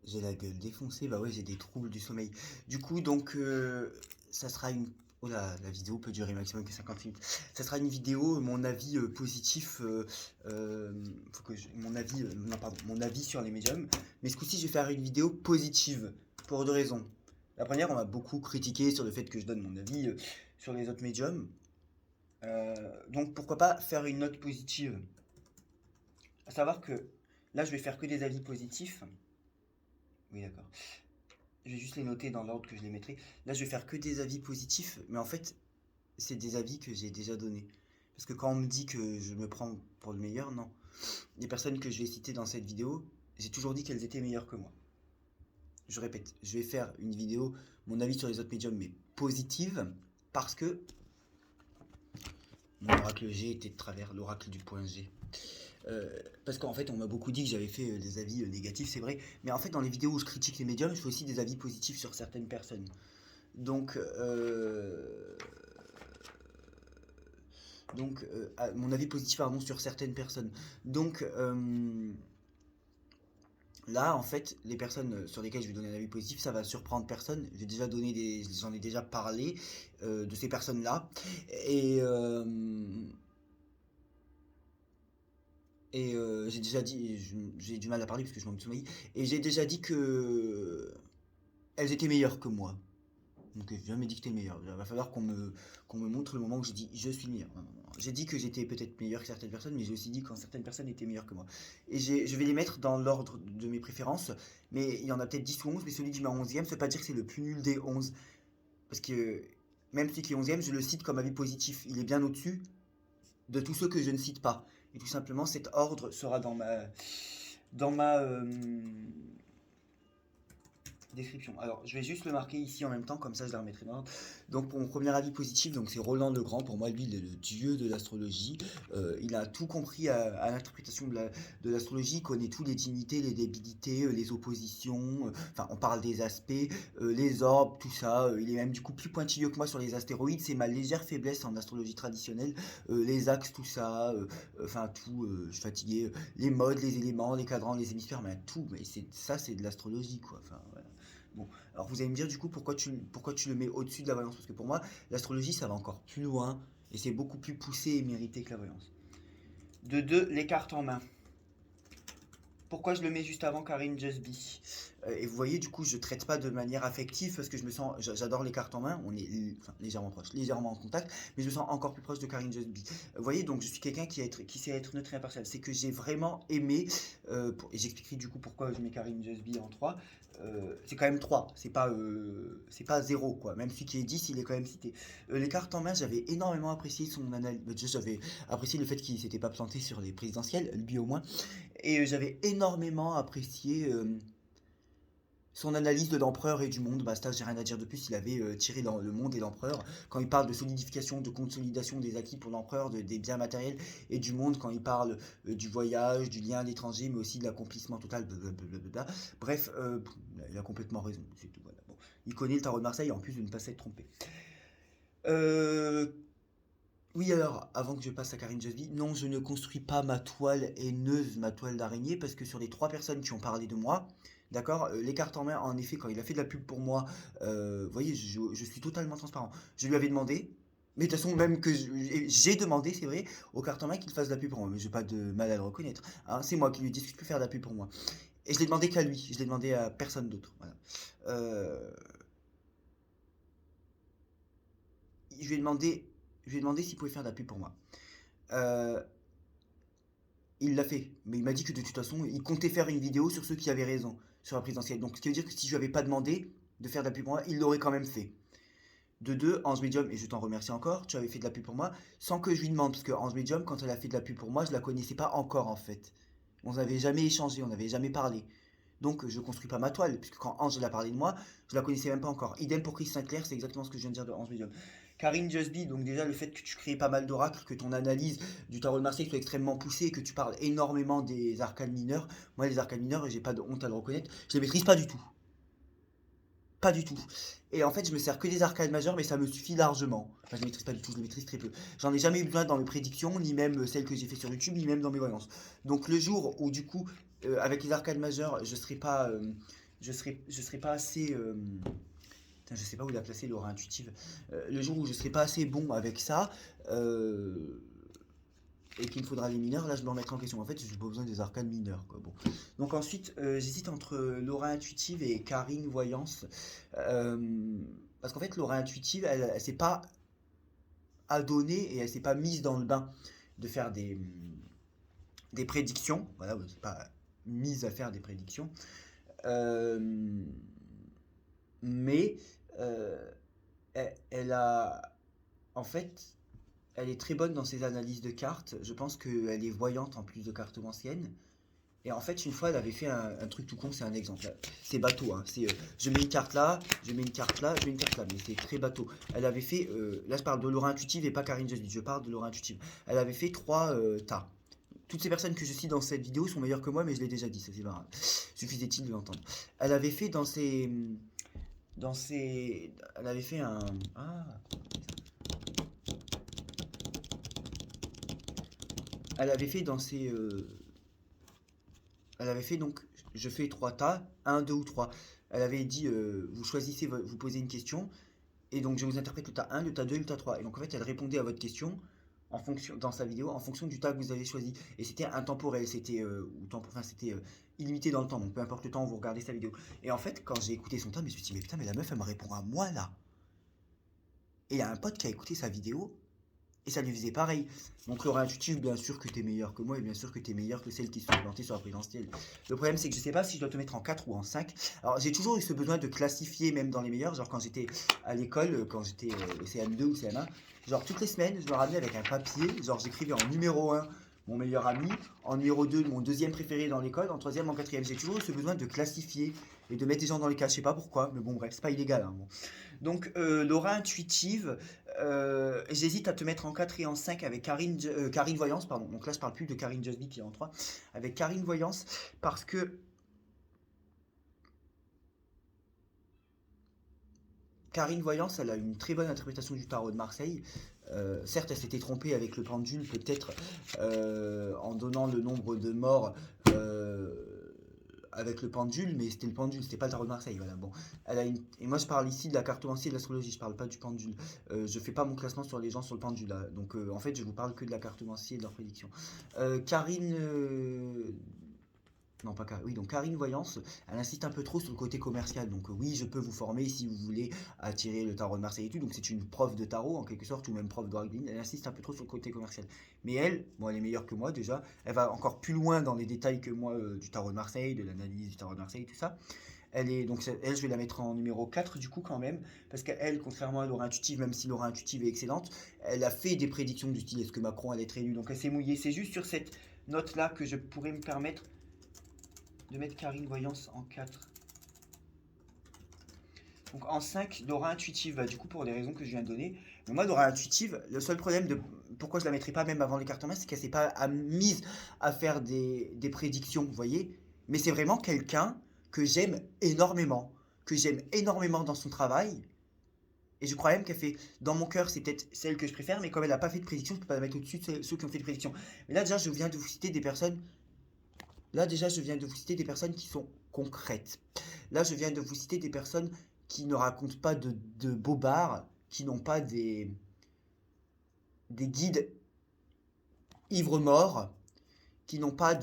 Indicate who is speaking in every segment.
Speaker 1: j'ai la gueule défoncée, bah ouais, j'ai des troubles du sommeil. Du coup, donc, ça sera une... Oh là, la vidéo peut durer maximum que 50 minutes. Ça sera une vidéo, mon avis positif, faut que mon avis, non pardon, mon avis sur les médiums. Mais ce coup-ci, je vais faire une vidéo positive, pour deux raisons. La première, on m'a beaucoup critiqué sur le fait que je donne mon avis sur les autres médiums. Donc pourquoi pas faire une note positive. À savoir que là, je vais faire que des avis positifs. Oui, d'accord. Je vais juste les noter dans l'ordre que je les mettrai. Là, je vais faire que des avis positifs, mais en fait, c'est des avis que j'ai déjà donnés. Parce que quand on me dit que je me prends pour le meilleur, non. Les personnes que je vais citer dans cette vidéo, j'ai toujours dit qu'elles étaient meilleures que moi. Je répète, je vais faire une vidéo, mon avis sur les autres médiums, mais positive, parce que mon oracle G était de travers, l'oracle du point G. Parce qu'en fait, on m'a beaucoup dit que j'avais fait des avis négatifs, c'est vrai. Mais en fait, dans les vidéos où je critique les médiums, je fais aussi des avis positifs sur certaines personnes. Donc, mon avis positif, pardon, sur certaines personnes. Donc, là, en fait, les personnes sur lesquelles je vais donner un avis positif, ça va surprendre personne. J'en ai déjà parlé de ces personnes-là. Et, euh, j'ai déjà dit, j'ai du mal à parler parce que je manque de sommeil. Et j'ai déjà dit que elles étaient meilleures que moi. Donc j'ai jamais dit que j'étais meilleur. Il va falloir qu'on me montre le moment où j'ai dit je suis le meilleur. Non, non, non. J'ai dit que j'étais peut-être meilleur que certaines personnes, mais j'ai aussi dit quand certaines personnes étaient meilleures que moi. Et je vais les mettre dans l'ordre de mes préférences, mais il y en a peut-être 10 ou 11, mais celui que je mets en 11e, ça veut pas dire que c'est le plus nul des 11. Parce que même celui qui est 11e, je le cite comme avis positif. Il est bien au-dessus de tous ceux que je ne cite pas. Et tout simplement, cet ordre sera dans ma description. Alors, je vais juste le marquer ici en même temps, comme ça je la remettrai dans l'ordre. Donc, pour mon premier avis positif, donc c'est Roland Legrand. Pour moi, lui, il est le dieu de l'astrologie. Il a tout compris à l'interprétation de l'astrologie. Il connaît tous les dignités, les débilités, les oppositions. Enfin, on parle des aspects, les orbes, tout ça. Il est même du coup plus pointilleux que moi sur les astéroïdes. C'est ma légère faiblesse en astrologie traditionnelle. Les axes, tout ça. Enfin, tout. Je suis fatigué. Les modes, les éléments, les cadrans, les hémisphères, mais tout. Mais c'est de l'astrologie, quoi. Enfin, voilà. Bon, alors vous allez me dire du coup pourquoi tu le mets au-dessus de la voyance, parce que pour moi, l'astrologie ça va encore plus loin et c'est beaucoup plus poussé et mérité que la voyance. De deux, les cartes en main. Pourquoi je le mets juste avant Karine Jusby? Et vous voyez, du coup, je traite pas de manière affective parce que j'adore les cartes en main. On est enfin, légèrement proche, légèrement en contact, mais je me sens encore plus proche de Karine Jusby. Vous voyez, donc je suis quelqu'un qui sait être neutre et impartial. C'est que j'ai vraiment aimé, et j'expliquerai du coup pourquoi je mets Karine Jusby en 3. C'est quand même 3, c'est pas 0 quoi. Même celui qui est 10, il est quand même cité. Les cartes en main, j'avais énormément apprécié son analyse. J'avais apprécié le fait qu'il s'était pas planté sur les présidentielles, lui au moins. Et j'avais énormément apprécié son analyse de l'empereur et du monde. Basta, j'ai rien à dire de plus. Il avait tiré dans le monde et l'empereur. Quand il parle de solidification, de consolidation des acquis pour l'empereur, des biens matériels et du monde, quand il parle du voyage, du lien à l'étranger, mais aussi de l'accomplissement total, blablabla. Bref, il a complètement raison. C'est tout, voilà. Bon. Il connaît le tarot de Marseille en plus de ne pas s'être trompé. Euh, oui, alors, avant que je passe à Karine Jusby, non, je ne construis pas ma toile haineuse, ma toile d'araignée, parce que sur les trois personnes qui ont parlé de moi, d'accord, les cartes en main, en effet, quand il a fait de la pub pour moi, vous voyez, je suis totalement transparent. Je lui avais demandé, mais de toute façon, même que j'ai demandé, c'est vrai, aux cartes en main qu'il fasse de la pub pour moi, mais j'ai pas de mal à le reconnaître. Hein, c'est moi qui lui ai dit que tu peux faire de la pub pour moi. Et je l'ai demandé qu'à lui, je l'ai demandé à personne d'autre. Voilà. Euh, je lui ai demandé, s'il pouvait faire de la pub pour moi. Euh, Il l'a fait, mais il m'a dit que de toute façon, il comptait faire une vidéo sur ceux qui avaient raison sur la présidentielle. Donc, ce qui veut dire que si je lui avais pas demandé de faire de la pub pour moi, il l'aurait quand même fait. De deux, Ange Medium, et je t'en remercie encore, tu avais fait de la pub pour moi, sans que je lui demande, parce que Ange Medium, quand elle a fait de la pub pour moi, je la connaissais pas encore en fait. On n'avait jamais échangé, on n'avait jamais parlé. Donc je construis pas ma toile, puisque quand Ange a parlé de moi, je la connaissais même pas encore. Idem pour Chris Sinclair, c'est exactement ce que je viens de dire de Ange Medium. Karine Jusby, donc déjà le fait que tu crées pas mal d'oracles, que ton analyse du tarot de Marseille soit extrêmement poussée, que tu parles énormément des arcanes mineurs. Moi les arcanes mineurs, et j'ai pas de honte à le reconnaître, je les maîtrise pas du tout. Pas du tout. Et en fait, je me sers que des arcanes majeures, mais ça me suffit largement. Enfin, je les maîtrise pas du tout, je les maîtrise très peu. J'en ai jamais eu besoin dans mes prédictions, ni même celles que j'ai fait sur YouTube, ni même dans mes voyances. Donc le jour où du coup avec les arcades majeures, je serai pas assez. Putain, je sais pas où la placer, l'aura intuitive. Le jour où je serai pas assez bon avec ça, et qu'il me faudra les mineurs, là je me remettrai en question. En fait, j'ai pas besoin des arcanes mineurs, quoi. Bon. Donc ensuite, j'hésite entre l'aura intuitive et Karine Voyance. Parce qu'en fait, l'aura intuitive, elle s'est pas adonnée et elle s'est pas mise dans le bain de faire des prédictions. Voilà, c'est pas mise à faire des prédictions. Euh, mais euh, elle a, en fait, elle est très bonne dans ses analyses de cartes. Je pense qu'elle est voyante en plus de cartomancienne. Et en fait, une fois, elle avait fait un truc tout con, c'est un exemple. C'est bateau, hein. C'est je mets une carte là, je mets une carte là, je mets une carte là, mais c'est très bateau. Elle avait fait, là je parle de l'aura intuitive et pas Karine Just, je parle de l'aura intuitive. Elle avait fait trois tas. Toutes ces personnes que je cite dans cette vidéo sont meilleures que moi, mais je l'ai déjà dit, ça c'est pas grave. Suffisait-il de l'entendre. Elle avait fait elle avait fait un, ah, elle avait fait dans ses, elle avait fait donc, je fais trois tas, un, deux ou trois. Elle avait dit, vous choisissez, vous posez une question, et donc je vous interprète le tas 1, le tas 2 et le tas 3. Et donc en fait, elle répondait à votre question en fonction, dans sa vidéo en fonction du tas que vous avez choisi. Et c'était intemporel, c'était enfin, c'était illimité dans le temps, donc peu importe le temps où vous regardez sa vidéo. Et en fait, quand j'ai écouté son tas, je me suis dit, mais putain, mais la meuf, elle me répond à moi là. Et il y a un pote qui a écouté sa vidéo, et ça lui faisait pareil. Donc l'aura intuitive, bien sûr que t'es meilleur que moi, et bien sûr que t'es meilleur que celles qui se sont plantées sur la présidentielle. Le problème, c'est que je sais pas si je dois te mettre en 4 ou en 5. Alors j'ai toujours eu ce besoin de classifier, même dans les meilleurs, genre quand j'étais à l'école, quand j'étais au CM2 ou CM1, genre toutes les semaines, je me ramenais avec un papier, genre j'écrivais en numéro 1 mon meilleur ami, en numéro 2 mon deuxième préféré dans l'école, en troisième, en quatrième. J'ai toujours eu ce besoin de classifier et de mettre des gens dans les cases, je sais pas pourquoi, mais bon bref, c'est pas illégal, hein, bon. Donc l'aura intuitive, j'hésite à te mettre en 4 et en 5 avec Karine Voyance, pardon. Donc là, je parle plus de Karine Justby qui est en 3, avec Karine Voyance, parce que Karine Voyance, elle a une très bonne interprétation du tarot de Marseille. Certes, elle s'était trompée avec le pendule, peut-être en donnant le nombre de morts avec le pendule, mais c'était le pendule, c'était pas le tarot de Marseille. Voilà, bon. Et moi, je parle ici de la cartomancie et de l'astrologie, je parle pas du pendule. Je fais pas mon classement sur les gens sur le pendule, là. Donc, en fait, je vous parle que de la cartomancie et de leurs prédictions. Karine. Non, pas Karine. Oui, donc Karine Voyance, elle insiste un peu trop sur le côté commercial. Donc, oui, je peux vous former si vous voulez attirer le tarot de Marseille et tout. Donc, c'est une prof de tarot, en quelque sorte, ou même prof d'Oracle. Elle insiste un peu trop sur le côté commercial. Mais elle, bon, elle est meilleure que moi déjà. Elle va encore plus loin dans les détails que moi du tarot de Marseille, de l'analyse du tarot de Marseille, tout ça. Elle, je vais la mettre en numéro 4 du coup quand même, parce qu'elle, contrairement à l'aura intuitive, même si l'aura intuitive est excellente, elle a fait des prédictions du style est-ce que Macron allait être élu, donc elle s'est mouillée. C'est juste sur cette note-là que je pourrais me permettre de mettre Karine Voyance en 4. Donc en 5, l'aura intuitive, bah, du coup pour les raisons que je viens de donner. Mais moi, l'aura intuitive, le seul problème de pourquoi je la mettrais pas même avant les cartes en main, c'est qu'elle s'est pas mise à faire des prédictions, vous voyez. Mais c'est vraiment quelqu'un que j'aime énormément dans son travail. Et je crois même qu'elle fait, dans mon cœur, c'est peut-être celle que je préfère, mais comme elle n'a pas fait de prédiction, je peux pas la mettre au-dessus de ceux qui ont fait des prédictions. Mais là déjà, je viens de vous citer des personnes. Là déjà, je viens de vous citer des personnes qui sont concrètes. Là, je viens de vous citer des personnes qui ne racontent pas de bobards, qui n'ont pas des guides ivres-morts, qui n'ont pas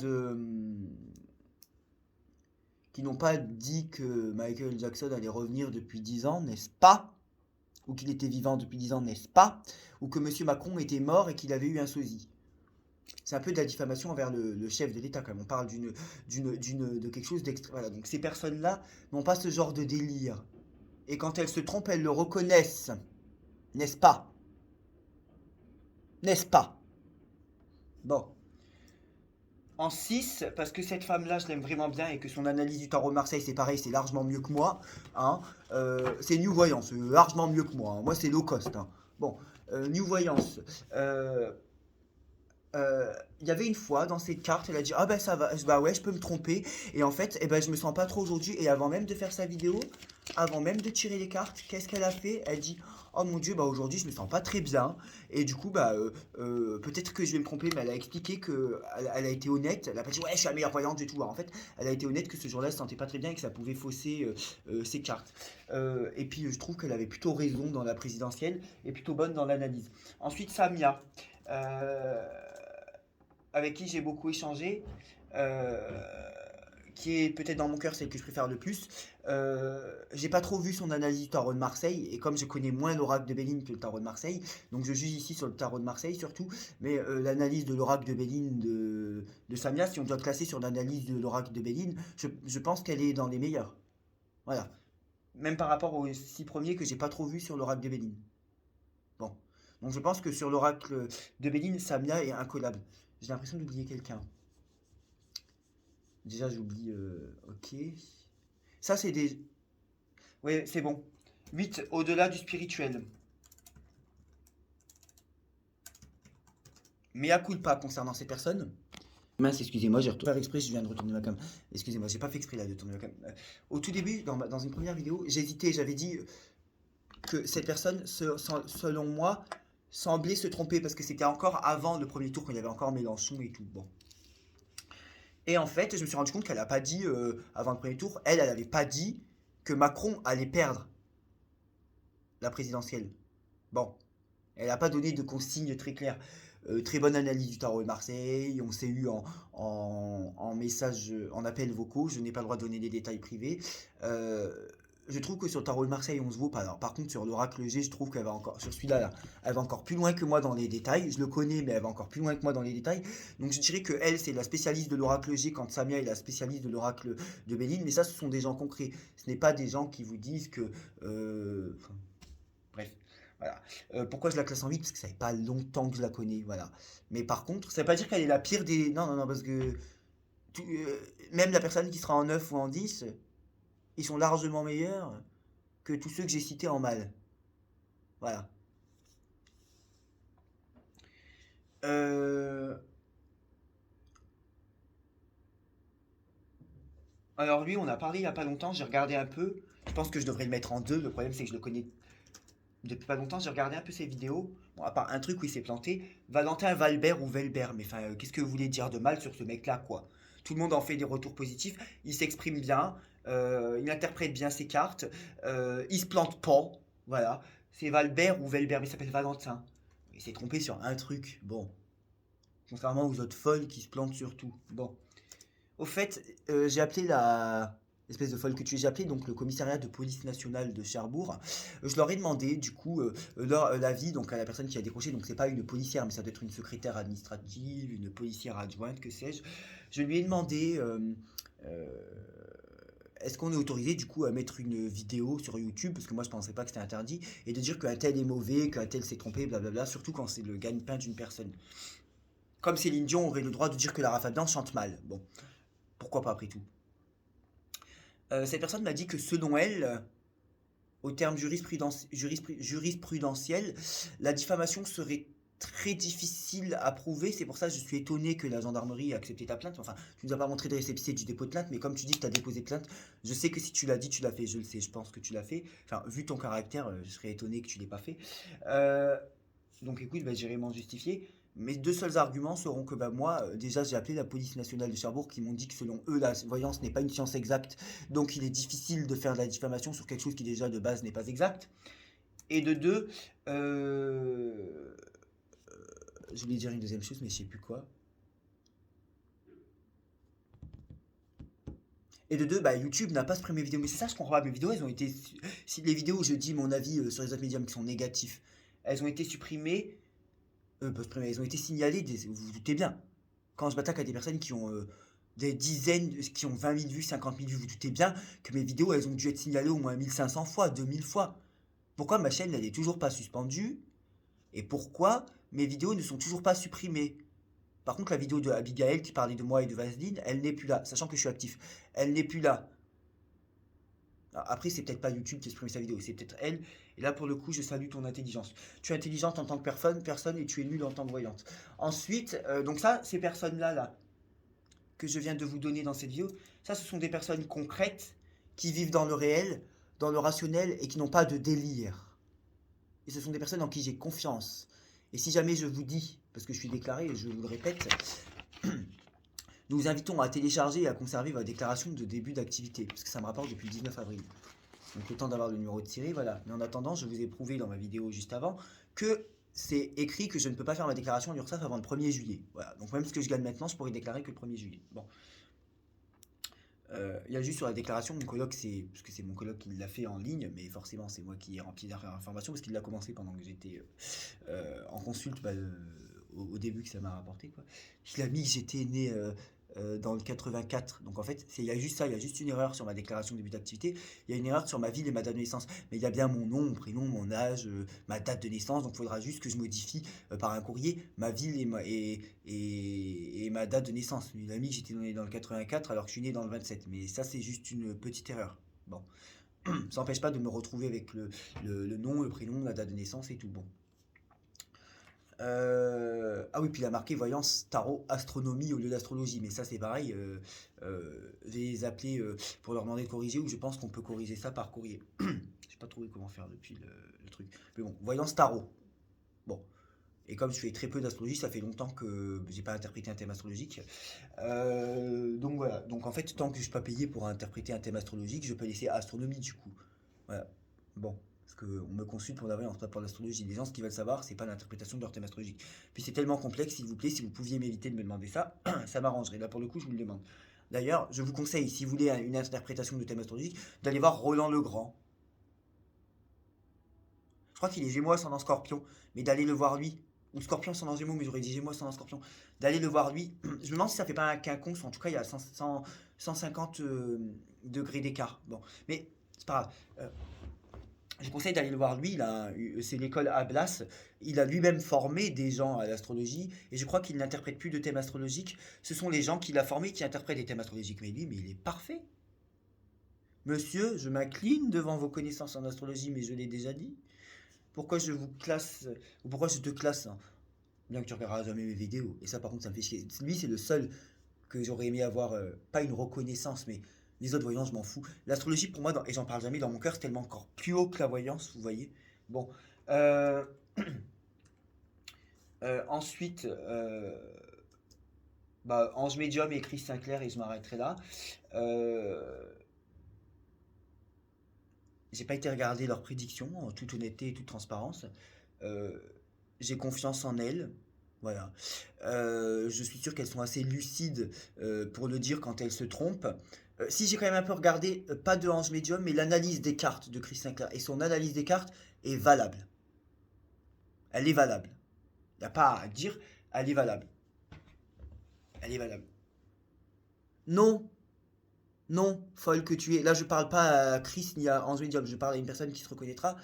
Speaker 1: qui n'ont pas dit que Michael Jackson allait revenir depuis 10 ans, n'est-ce pas? Ou qu'il était vivant depuis 10 ans, n'est-ce pas? Ou que M. Macron était mort et qu'il avait eu un sosie. C'est un peu de la diffamation envers le chef de l'État quand même. On parle de quelque chose d'extrême. Voilà, donc ces personnes-là n'ont pas ce genre de délire. Et quand elles se trompent, elles le reconnaissent. N'est-ce pas? N'est-ce pas? Bon. En 6, parce que cette femme-là, je l'aime vraiment bien et que son analyse du tarot de Marseille, c'est pareil, c'est largement mieux que moi. Hein. C'est New Voyance, largement mieux que moi. Hein. Moi, c'est low cost. Hein. Bon, New Voyance. Il y avait une fois dans cette carte, elle a dit ah bah ça va, bah ouais je peux me tromper et en fait eh ben je me sens pas trop aujourd'hui et avant même de faire sa vidéo, avant même de tirer les cartes, qu'est-ce qu'elle a fait? Elle dit oh mon Dieu bah aujourd'hui je me sens pas très bien et du coup bah peut-être que je vais me tromper mais elle a expliqué que elle a été honnête, elle a pas dit ouais je suis la meilleure voyante et tout. En fait elle a été honnête que ce jour-là elle se sentait pas très bien et que ça pouvait fausser ses cartes. Et puis je trouve qu'elle avait plutôt raison dans la présidentielle et plutôt bonne dans l'analyse. Ensuite Samia. Euh, avec qui j'ai beaucoup échangé, euh, qui est peut-être dans mon cœur celle que je préfère le plus. J'ai pas trop vu son analyse du tarot de Marseille, et comme je connais moins l'oracle de Béline que le tarot de Marseille, donc je juge ici sur le tarot de Marseille surtout, mais l'analyse de l'oracle de Béline de Samia, si on doit classer sur l'analyse de l'oracle de Béline, je pense qu'elle est dans les meilleurs. Voilà. Même par rapport aux 6 premiers que j'ai pas trop vu sur l'oracle de Béline. Bon. Donc je pense que sur l'oracle de Béline, Samia est incollable. J'ai l'impression d'oublier quelqu'un. Déjà, j'oublie. Ok. Ça, c'est des. Oui, c'est bon. 8 au-delà du spirituel. Mea culpa concernant ces personnes. Mince, excusez-moi, j'ai retourné. Faire exprès, je viens de retourner ma cam. Excusez-moi, j'ai pas fait exprès là de tourner ma cam. Au tout début, dans une première vidéo, j'hésitais. J'avais dit que cette personne, selon moi, semblait se tromper parce que c'était encore avant le premier tour, quand il y avait encore Mélenchon et tout. Bon. Et en fait, je me suis rendu compte qu'elle n'a pas dit, avant le premier tour, elle n'avait pas dit que Macron allait perdre la présidentielle. Bon, elle n'a pas donné de consignes très claires. Très bonne analyse du tarot de Marseille, on s'est eu en message, en appel vocaux, je n'ai pas le droit de donner des détails privés. Je trouve que sur le tarot de Marseille, on se vaut pas. Alors, par contre, sur l'oracle G, je trouve qu'elle va encore, sur celui-là, là, elle va encore plus loin que moi dans les détails. Je le connais, mais elle va encore plus loin que moi dans les détails. Donc, je dirais que elle, c'est la spécialiste de l'oracle G, quand Samia est la spécialiste de l'oracle de Béline. Mais ça, ce sont des gens concrets. Ce n'est pas des gens qui vous disent que. Bref. Voilà. Pourquoi je la classe en 8? Parce que ça fait pas longtemps que je la connais. Voilà. Mais par contre, ça veut pas dire qu'elle est la pire des. Non, non, non, parce que. Même la personne qui sera en 9 ou en 10, ils sont largement meilleurs que tous ceux que j'ai cités en mal. Voilà. Euh, Alors lui, on a parlé il y a pas longtemps, j'ai regardé un peu. Je pense que je devrais le mettre en 2. Le problème, c'est que je le connais depuis pas longtemps. J'ai regardé un peu ses vidéos. Bon, à part un truc où il s'est planté. Valentin Valbert ou Velbert. Mais enfin, qu'est-ce que vous voulez dire de mal sur ce mec-là, quoi? Tout le monde en fait des retours positifs. Il s'exprime bien. Il interprète bien ses cartes. Il se plante pas. Voilà. C'est Valbert ou Velbert. Mais il s'appelle Valentin. Il s'est trompé sur un truc. Bon. Contrairement aux autres folles qui se plantent sur tout. Bon. Au fait, j'ai appelé la espèce de folle que tu es, j'ai appelé donc le commissariat de police nationale de Cherbourg. Je leur ai demandé du coup l'avis donc à la personne qui a décroché. Donc c'est pas une policière, mais ça doit être une secrétaire administrative, une policière adjointe, que sais-je. Je lui ai demandé euh, est-ce qu'on est autorisé du coup à mettre une vidéo sur YouTube, parce que moi je pensais pas que c'était interdit, et de dire qu'un tel est mauvais, qu'un tel s'est trompé, blablabla, surtout quand c'est le gagne-pain d'une personne. Comme Céline Dion aurait le droit de dire que la Rafa chante mal. Bon, pourquoi pas après tout. Cette personne m'a dit que selon elle, au terme jurisprudentiel, la diffamation serait très difficile à prouver. C'est pour ça que je suis étonné que la gendarmerie ait accepté ta plainte. Enfin, tu ne nous as pas montré de récépissé du dépôt de plainte, mais comme tu dis que tu as déposé plainte, je sais que si tu l'as dit, tu l'as fait. Je le sais, je pense que tu l'as fait. Enfin, vu ton caractère, je serais étonné que tu l'aies pas fait. Euh, donc écoute, bah, j'irai m'en justifier. Mes deux seuls arguments seront que bah, moi, déjà, j'ai appelé la police nationale de Cherbourg qui m'ont dit que selon eux, la voyance n'est pas une science exacte, donc il est difficile de faire de la diffamation sur quelque chose qui déjà de base n'est pas exact. Et de deux, je voulais dire une deuxième chose, mais je sais plus quoi. Et de deux, bah, YouTube n'a pas supprimé mes vidéos. Mais c'est ça, je comprends pas. Mes vidéos, elles ont été. Si les vidéos où je dis mon avis sur les autres médiums qui sont négatifs, elles ont été supprimées. Pas supprimées, elles ont été signalées. Vous vous doutez bien. Quand je m'attaque à des personnes qui ont des dizaines, qui ont 20 000 vues, 50 000 vues, vous doutez bien que mes vidéos, elles ont dû être signalées au moins 1500 fois, 2000 fois. Pourquoi ma chaîne, elle est toujours pas suspendue? Et pourquoi mes vidéos ne sont toujours pas supprimées? Par contre, la vidéo de Abigail qui parlait de moi et de Vaseline, elle n'est plus là, sachant que je suis actif. Elle n'est plus là. Après, c'est peut-être pas YouTube qui a supprimé sa vidéo, c'est peut-être elle. Et là, pour le coup, je salue ton intelligence. Tu es intelligente en tant que personne et tu es nulle en tant que voyante. Ensuite, donc ça, ces personnes-là, là, que je viens de vous donner dans cette vidéo, ça, ce sont des personnes concrètes qui vivent dans le réel, dans le rationnel et qui n'ont pas de délire. Et ce sont des personnes en qui j'ai confiance. Et si jamais je vous dis, parce que je suis déclaré et je vous le répète, nous vous invitons à télécharger et à conserver votre déclaration de début d'activité, parce que ça me rapporte depuis le 19 avril. Donc le temps d'avoir le numéro de série, voilà. Mais en attendant, je vous ai prouvé dans ma vidéo juste avant que c'est écrit que je ne peux pas faire ma déclaration à l'URSSAF avant le 1er juillet. Voilà. Donc même ce que je gagne maintenant, je pourrais déclarer que le 1er juillet. Bon. Il y a juste sur la déclaration, mon coloc, parce que c'est mon coloc qui l'a fait en ligne, mais forcément c'est moi qui ai rempli l'information parce qu'il l'a commencé pendant que j'étais en consulte au début que ça m'a rapporté, quoi. Il a mis que j'étais né dans le 84, donc en fait il y a juste ça, il y a juste une erreur sur ma déclaration de début d'activité, il y a une erreur sur ma ville et ma date de naissance, mais il y a bien mon nom, mon prénom, mon âge, ma date de naissance, donc il faudra juste que je modifie par un courrier ma ville et ma date de naissance. Il a mis que j'étais né dans le 84 alors que je suis né dans le 27, mais ça c'est juste une petite erreur. Bon, ça n'empêche pas de me retrouver avec le nom, le prénom, la date de naissance et tout. Bon. Ah oui, puis il a marqué voyance, tarot, astronomie au lieu d'astrologie. Mais ça, c'est pareil. Je vais les appeler pour leur demander de corriger, ou je pense qu'on peut corriger ça par courrier. J'ai pas trouvé comment faire depuis le truc. Mais bon, voyance, tarot. Bon. Et comme je fais très peu d'astrologie, ça fait longtemps que j'ai pas interprété un thème astrologique. Donc voilà. Donc en fait, tant que je suis pas payé pour interpréter un thème astrologique, je peux laisser astronomie du coup. Voilà. Bon. Parce qu'on me consulte pour la voyance, pas pour l'astrologie. Les gens, ce qu'ils veulent savoir, c'est pas l'interprétation de leur thème astrologique. Puis c'est tellement complexe, s'il vous plaît, si vous pouviez m'éviter de me demander ça, ça m'arrangerait. Là, pour le coup, je vous le demande. D'ailleurs, je vous conseille, si vous voulez une interprétation de thème astrologique, d'aller voir Roland Legrand. Je crois qu'il est Gémeaux ascendant Scorpion, mais d'aller le voir lui. Ou Scorpion ascendant Gémeaux, mais j'aurais dit Gémeaux ascendant Scorpion. D'aller le voir lui. Je me demande si ça fait pas un quinconce, en tout cas, il y a 150 degrés d'écart. Bon, mais c'est pas grave. Je conseille d'aller le voir lui, c'est l'école Ablas, il a lui-même formé des gens à l'astrologie, et je crois qu'il n'interprète plus de thèmes astrologiques, ce sont les gens qu'il a formés qui interprètent des thèmes astrologiques, mais lui, mais il est parfait. Monsieur, je m'incline devant vos connaissances en astrologie, mais je l'ai déjà dit. Pourquoi je vous classe, ou pourquoi je te classe, hein, bien que tu regarderas jamais mes vidéos, et ça par contre ça me fait chier. Lui c'est le seul que j'aurais aimé avoir, pas une reconnaissance, mais les autres voyances, je m'en fous. L'astrologie, pour moi, et j'en parle jamais dans mon cœur, c'est tellement encore plus haut que la voyance, vous voyez. Bon. Ensuite, Ange Médium et Chris Sinclair, et je m'arrêterai là. J'ai pas été regarder leurs prédictions, en toute honnêteté et toute transparence. J'ai confiance en elles. Voilà. Je suis sûr qu'elles sont assez lucides pour le dire quand elles se trompent. Si j'ai quand même un peu regardé, pas de Ange Médium, mais l'analyse des cartes de Chris Sinclair. Et son analyse des cartes est valable. Elle est valable. Il n'y a pas à dire, elle est valable. Elle est valable. Non, non, folle que tu es. Là, je parle pas à Chris ni à Ange Médium, je parle à une personne qui se reconnaîtra.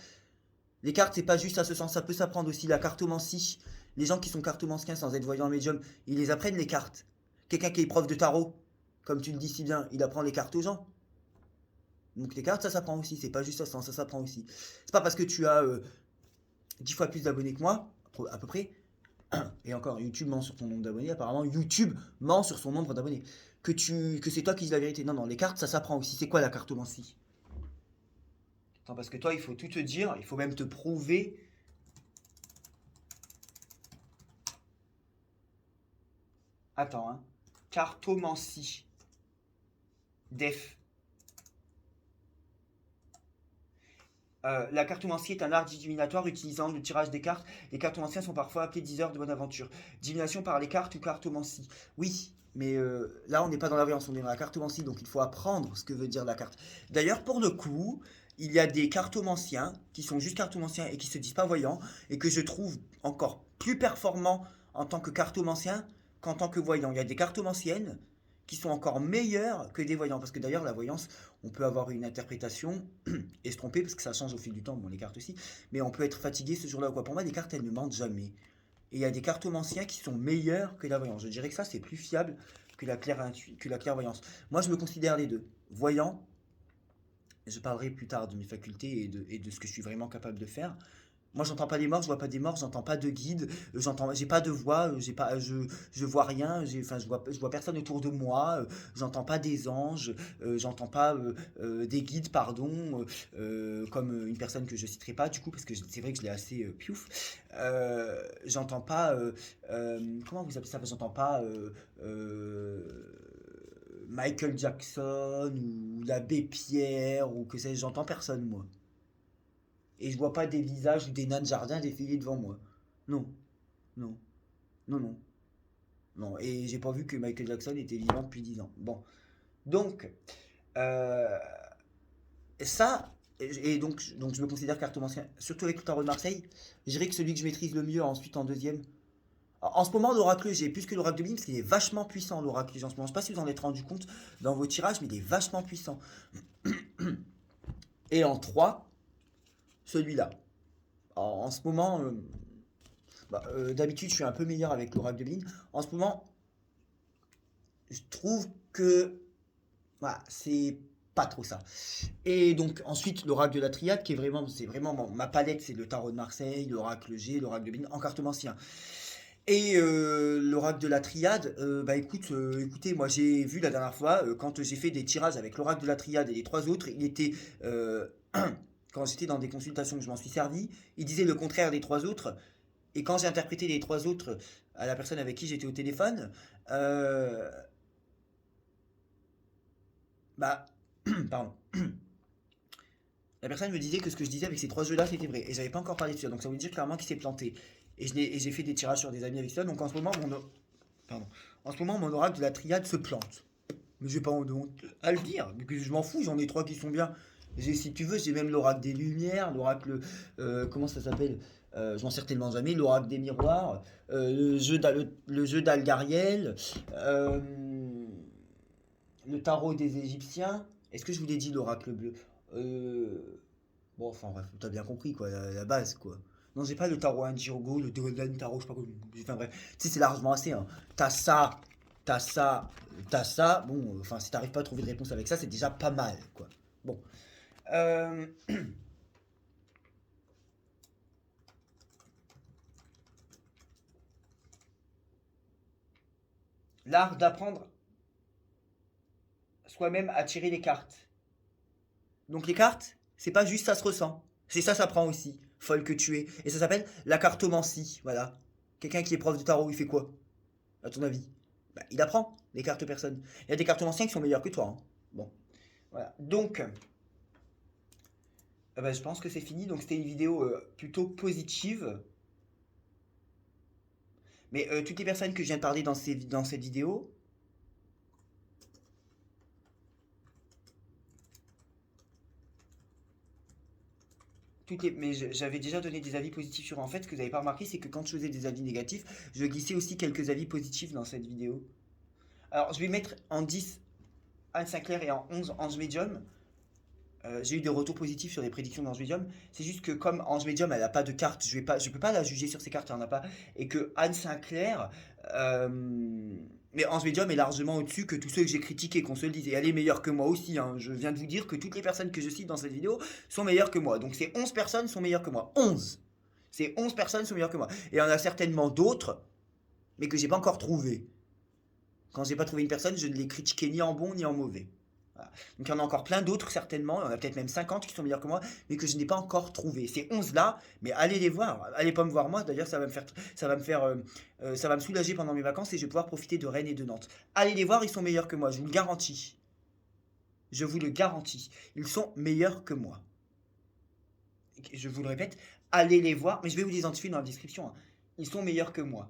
Speaker 1: Les cartes, c'est pas juste à ce sens, ça peut s'apprendre aussi. La cartomancie. Les gens qui sont cartomanciens sans être voyants médium, ils les apprennent les cartes. Quelqu'un qui est prof de tarot, comme tu le dis si bien, il apprend les cartes aux gens. Donc les cartes, ça s'apprend aussi. C'est pas juste à ce sens, ça s'apprend aussi. C'est pas parce que tu as 10 fois plus d'abonnés que moi, à peu près. Et encore, YouTube ment sur ton nombre d'abonnés. Apparemment, YouTube ment sur son nombre d'abonnés. Que c'est toi qui dis la vérité. Non, non, les cartes, ça s'apprend aussi. C'est quoi la cartomancie? Attends, parce que toi, il faut tout te dire. Il faut même te prouver. Attends, hein. Cartomancie. Def. La cartomancie est un art divinatoire utilisant le tirage des cartes. Les cartomanciens sont parfois appelés diseurs de bonne aventure. Divination par les cartes ou cartomancie. Oui, mais là on n'est pas dans la voyance, on est dans la cartomancie, donc il faut apprendre ce que veut dire la carte. D'ailleurs, pour le coup, il y a des cartomanciens qui sont juste cartomanciens et qui se disent pas voyants, et que je trouve encore plus performants en tant que cartomanciens qu'en tant que voyants. Il y a des cartomanciennes qui sont encore meilleures que des voyants, parce que d'ailleurs la voyance, on peut avoir une interprétation et se tromper parce que ça change au fil du temps, bon les cartes aussi, mais on peut être fatigué ce jour-là ou quoi. Pour moi, les cartes elles ne mentent jamais. Et il y a des cartomanciens qui sont meilleurs que la voyance. Je dirais que ça c'est plus fiable que la clairvoyance. Moi je me considère les deux, voyant je parlerai plus tard de mes facultés et de ce que je suis vraiment capable de faire. Moi, j'entends pas des morts, je vois pas des morts, j'entends pas de guide, j'ai pas de voix, je vois rien, enfin, je vois personne autour de moi, j'entends pas des anges, j'entends pas des guides, pardon, comme une personne que je citerai pas du coup, parce que c'est vrai que je l'ai assez piouf. J'entends pas, comment vous appelez ça? J'entends pas Michael Jackson ou l'abbé Pierre ou que sais-je, j'entends personne moi. Et je vois pas des visages ou des nains de jardin défiler devant moi. Non, non, non, non, non. Et j'ai pas vu que Michael Jackson était vivant depuis 10 ans. Bon. Donc, euh, ça, donc je me considère cartomancien, surtout avec le tarot de Marseille. Je dirais que celui que je maîtrise le mieux, ensuite en deuxième. En ce moment, l'oracle, j'ai plus que l'oracle de Blim, parce qu'il est vachement puissant, l'oracle en ce moment. Je sais pas si vous en êtes rendu compte dans vos tirages, mais il est vachement puissant. Et en 3 celui-là. En ce moment, d'habitude, je suis un peu meilleur avec l'oracle de Blim. En ce moment, je trouve que voilà, c'est pas trop ça. Et donc ensuite l'oracle de la triade qui est vraiment, c'est vraiment ma palette, c'est le tarot de Marseille, l'oracle G, l'oracle de Bine en cartomancien. Et l'oracle de la triade, bah écoute, écoutez, moi j'ai vu la dernière fois quand j'ai fait des tirages avec l'oracle de la triade et les trois autres, il était quand j'étais dans des consultations que je m'en suis servi, il disait le contraire des trois autres. Et quand j'ai interprété les trois autres à la personne avec qui j'étais au téléphone, euh, bah pardon. La personne me disait que ce que je disais avec ces trois jeux-là, c'était vrai. Et j'avais pas encore parlé de ça. Donc ça veut dire clairement qu'il s'est planté. Et j'ai fait des tirages sur des amis avec ça. Donc en ce moment, pardon. En ce moment, mon oracle de la triade se plante. Mais j'ai pas honte à le dire. Je m'en fous, j'en ai trois qui sont bien. Si tu veux, j'ai même l'oracle des lumières, l'oracle. Comment ça s'appelle Je m'en sers tellement jamais. L'oracle des miroirs, le jeu d'Algariel, le tarot des Égyptiens. Est-ce que je vous l'ai dit, l'oracle bleu Bon, enfin bref, t'as bien compris quoi, la base quoi. Non, j'ai pas le tarot Indiegogo, le Golden Tarot, je sais pas quoi. Enfin bref, tu sais, c'est largement assez. Hein. T'as ça, t'as ça, t'as ça. Bon, enfin, si t'arrives pas à trouver de réponse avec ça, c'est déjà pas mal quoi. Bon. Euh, L'art d'apprendre soi-même à tirer les cartes. Donc les cartes, c'est pas juste ça se ressent. C'est ça s'apprend aussi. Folle que tu es. Et ça s'appelle la cartomancie. Voilà. Quelqu'un qui est prof de tarot, il fait quoi à ton avis? Bah, il apprend les cartes personnes. Il y a des cartomanciens qui sont meilleurs que toi. Hein. Bon, voilà. Donc, bah, je pense que c'est fini. Donc, c'était une vidéo plutôt positive. Mais toutes les personnes que je viens de parler dans cette vidéo, mais j'avais déjà donné des avis positifs sur. En fait, ce que vous n'avez pas remarqué, c'est que quand je faisais des avis négatifs, je glissais aussi quelques avis positifs dans cette vidéo. Alors, je vais mettre en 10 Anne Sinclair et en 11 Ange Medium. J'ai eu des retours positifs sur les prédictions d'Ange Medium. C'est juste que comme Ange Medium, elle n'a pas de carte, je peux pas la juger sur ses cartes, elle en a pas. Et que Anne Sinclair, euh, mais Ange Medium est largement au-dessus que tous ceux que j'ai critiqués, qu'on se le dise. Et elle est meilleure que moi aussi. Hein. Je viens de vous dire que toutes les personnes que je cite dans cette vidéo sont meilleures que moi. Donc ces 11 personnes sont meilleures que moi. 11. Ces 11 personnes sont meilleures que moi. Et il y en a certainement d'autres, mais que j'ai pas encore trouvées. Quand j'ai pas trouvé une personne, je ne l'ai critiqué ni en bon ni en mauvais. Voilà. Donc il y en a encore plein d'autres certainement, il y en a peut-être même 50 qui sont meilleurs que moi, mais que je n'ai pas encore trouvé. Ces 11 là, mais allez les voir, allez pas me voir moi, d'ailleurs ça va me soulager pendant mes vacances et je vais pouvoir profiter de Rennes et de Nantes. Allez les voir, ils sont meilleurs que moi, je vous le garantis. Je vous le garantis, ils sont meilleurs que moi. Je vous le répète, allez les voir, mais je vais vous les identifier dans la description. Hein. Ils sont meilleurs que moi.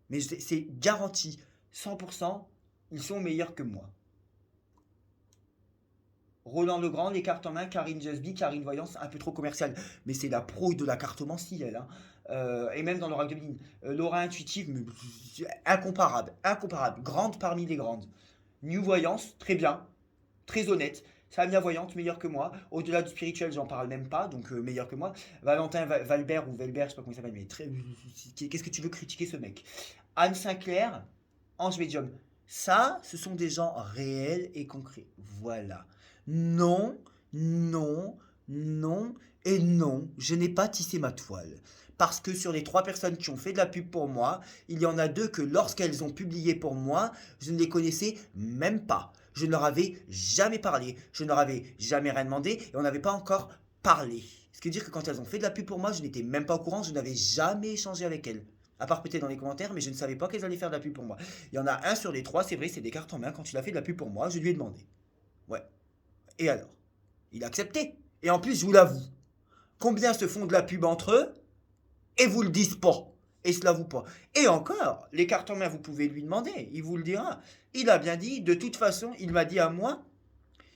Speaker 1: Mais c'est garanti, 100%, ils sont meilleurs que moi. Roland Legrand, les cartes en main, Karine Jasby, Karine Voyance, un peu trop commercial. Mais c'est la pro de la cartomancie, elle. Hein. Et même dans l'oracle de Beline. L'aura intuitive, mais, incomparable, incomparable. Grande parmi les grandes. New Voyance, très bien, très honnête. Samia Voyante, meilleure que moi. Au-delà du spirituel, j'en parle même pas, donc meilleur que moi. Valentin Valbert ou Velbert, je sais pas comment il s'appelle, mais qu'est-ce que tu veux critiquer ce mec? Anne Sinclair, Ange Medium. Ça, ce sont des gens réels et concrets. Voilà. Non, Non, non et non, je n'ai pas tissé ma toile. Parce que sur les 3 personnes qui ont fait de la pub pour moi, il y en a 2 que lorsqu'elles ont publié pour moi, je ne les connaissais même pas. Je ne leur avais jamais parlé, je ne leur avais jamais rien demandé et on n'avait pas encore parlé. Ce qui veut dire que quand elles ont fait de la pub pour moi, je n'étais même pas au courant, je n'avais jamais échangé avec elles. À part peut-être dans les commentaires, mais je ne savais pas qu'elles allaient faire de la pub pour moi. Il y en a un sur les 3, c'est vrai, c'est des cartes en main. Quand il a fait de la pub pour moi, je lui ai demandé. Ouais. Et alors? Il a accepté. Et en plus, je vous l'avoue, combien se font de la pub entre eux et vous le disent pas et se l'avouent pas. Et encore, les cartes en main, vous pouvez lui demander, il vous le dira. Il a bien dit, de toute façon, il m'a dit à moi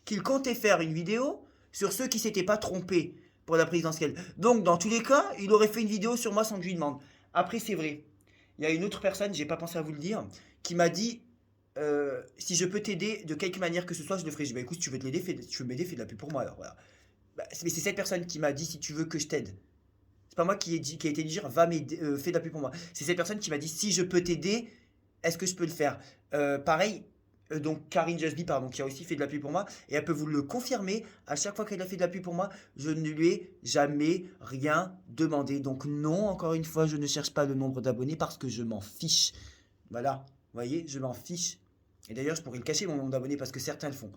Speaker 1: qu'il comptait faire une vidéo sur ceux qui s'étaient pas trompés pour la présidentielle. Donc, dans tous les cas, il aurait fait une vidéo sur moi sans que je lui demande. Après, c'est vrai, il y a une autre personne, j'ai pas pensé à vous le dire, qui m'a dit si je peux t'aider de quelque manière que ce soit, je le ferai. Je dis bah écoute, si tu veux te l'aider, tu veux m'aider, fais de la pub pour moi alors. Voilà. Bah, mais c'est cette personne qui m'a dit si tu veux que je t'aide. C'est pas moi qui ai été dire va m'aider, fais de la pub pour moi. C'est cette personne qui m'a dit si je peux t'aider, est-ce que je peux le faire. Pareil, donc Karine Jusby, pardon, qui a aussi fait de la pub pour moi, et elle peut vous le confirmer, à chaque fois qu'elle a fait de la pub pour moi, je ne lui ai jamais rien demandé. Donc non, encore une fois, je ne cherche pas le nombre d'abonnés parce que je m'en fiche. Voilà, vous voyez, je m'en fiche. Et d'ailleurs, je pourrais le cacher mon nombre d'abonnés parce que certains le font.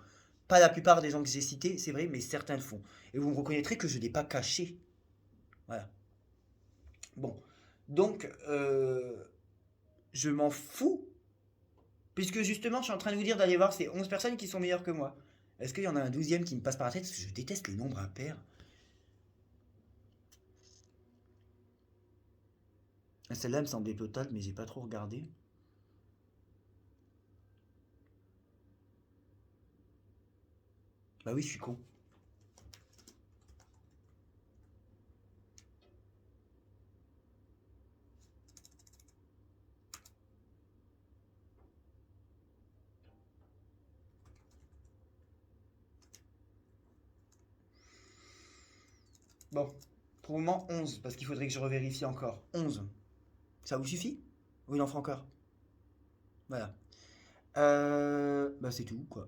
Speaker 1: Pas la plupart des gens que j'ai cités, c'est vrai, mais certains le font. Et vous me reconnaîtrez que je ne l'ai pas caché. Voilà. Bon. Donc, je m'en fous. Puisque justement, je suis en train de vous dire d'aller voir ces 11 personnes qui sont meilleures que moi. Est-ce qu'il y en a un 12e qui me passe par la tête? Parce que je déteste les nombres impairs. Celle-là me semblait totale, mais j'ai pas trop regardé. Bah oui, je suis con. Bon, pour le moment 11, parce qu'il faudrait que je revérifie encore. 11. Ça vous suffit? Ou il en faut encore? Voilà. Bah c'est tout, quoi.